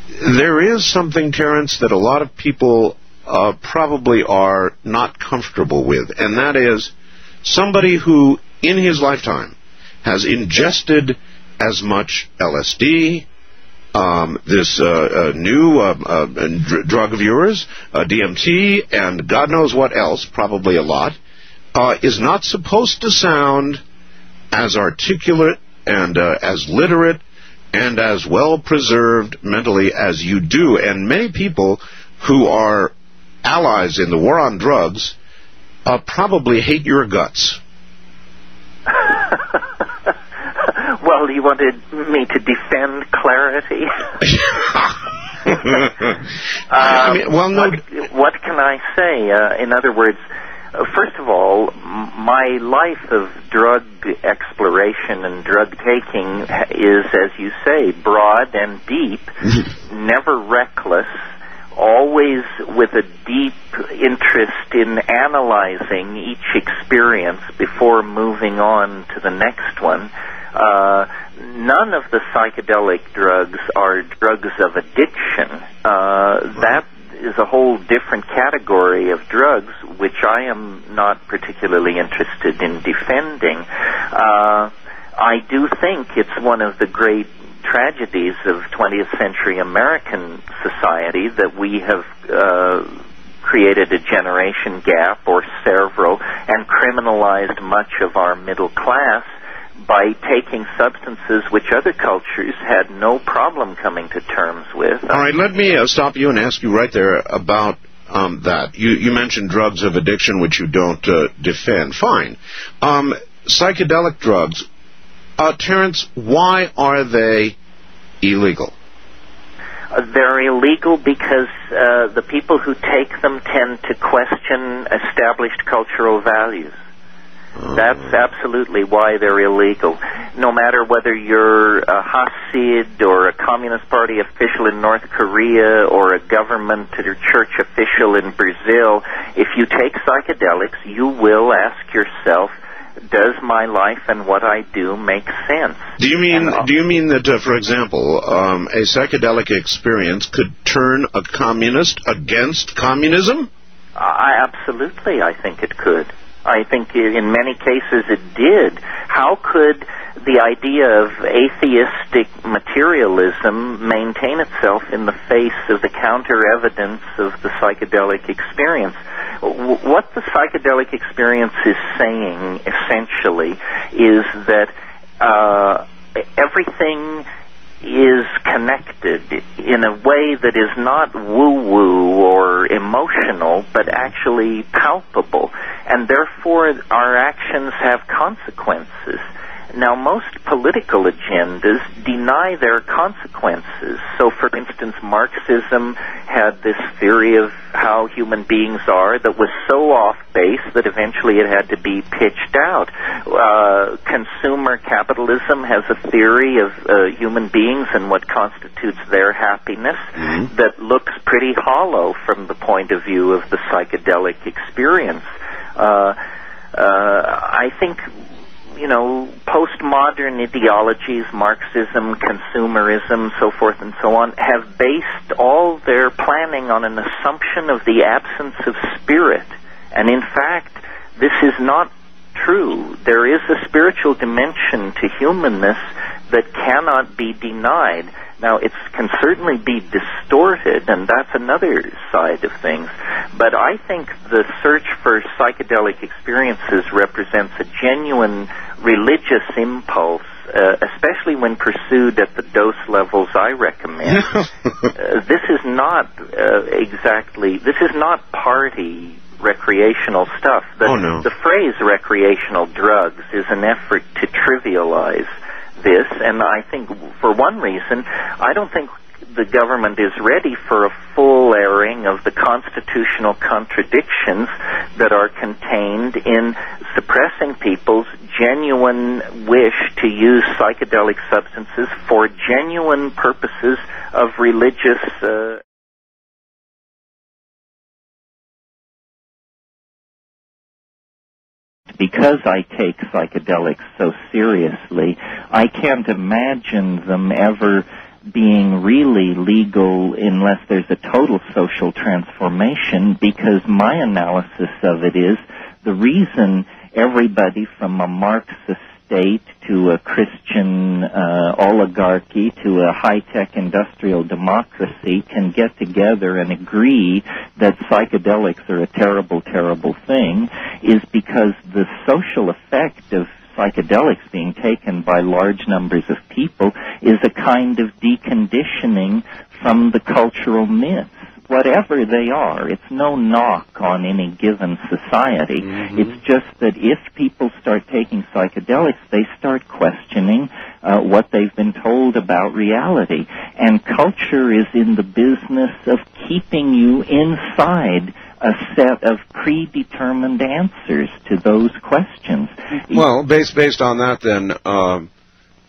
there is something, Terence, that a lot of people probably are not comfortable with, and that is somebody who, in his lifetime, has ingested as much LSD, this new drug of yours, DMT, and God knows what else, probably a lot, is not supposed to sound as articulate and as literate and as well-preserved mentally as you do. And many people who are allies in the war on drugs probably hate your guts. Well, you wanted me to defend clarity? I mean, well, no. What can I say? In other words, first of all, my life of drug exploration and drug taking is, as you say, broad and deep, never reckless, always with a deep interest in analyzing each experience before moving on to the next one. None of the psychedelic drugs are drugs of addiction. That is a whole different category of drugs, which I am not particularly interested in defending. I do think it's one of the great tragedies of 20th century American society that we have created a generation gap or several and criminalized much of our middle class by taking substances which other cultures had no problem coming to terms with. All right, let me stop you and ask you right there about that. You mentioned drugs of addiction, which you don't defend. Fine. Psychedelic drugs, Terence, why are they illegal? They're illegal because the people who take them tend to question established cultural values. That's absolutely why they're illegal. No matter whether you're a Hasid or a Communist Party official in North Korea or a government or church official in Brazil, if you take psychedelics, you will ask yourself, does my life and what I do make sense? Do you mean that, for example, a psychedelic experience could turn a communist against communism? Absolutely, I think it could. I think in many cases it did. How could the idea of atheistic materialism maintain itself in the face of the counter-evidence of the psychedelic experience? What the psychedelic experience is saying, essentially, is that everything is connected in a way that is not woo-woo or emotional, but actually palpable, and therefore our actions have consequences. Now, most political agendas deny their consequences. So, for instance, Marxism had this theory of how human beings are that was so off base that eventually it had to be pitched out. Consumer capitalism has a theory of human beings and what constitutes their happiness that looks pretty hollow from the point of view of the psychedelic experience. I think, postmodern ideologies, Marxism, consumerism, so forth and so on, have based all their planning on an assumption of the absence of spirit. And in fact, this is not true. There is a spiritual dimension to humanness that cannot be denied. Now, it can certainly be distorted, and that's another side of things. But I think the search for psychedelic experiences represents a genuine religious impulse, especially when pursued at the dose levels I recommend. This is not this is not party recreational stuff. The phrase recreational drugs is an effort to trivialize this, and I think for one reason, I don't think the government is ready for a full airing of the constitutional contradictions that are contained in suppressing people's genuine wish to use psychedelic substances for genuine purposes of religious because I take psychedelics so seriously, I can't imagine them ever being really legal unless there's a total social transformation, because my analysis of it is the reason everybody from a Marxist state to a Christian oligarchy to a high-tech industrial democracy can get together and agree that psychedelics are a terrible, terrible thing is because the social effect of psychedelics being taken by large numbers of people is a kind of deconditioning from the cultural myths, whatever they are. It's no knock on any given society. Mm-hmm. It's just that if people start taking psychedelics, they start questioning what they've been told about reality. And culture is in the business of keeping you inside a set of predetermined answers to those questions. Well, based on that, then,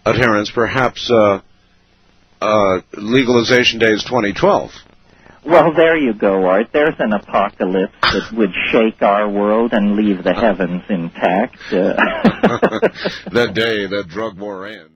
Terence, perhaps legalization day is 2012. Well, there you go, Art. There's an apocalypse that would shake our world and leave the heavens intact. The day that drug war ends.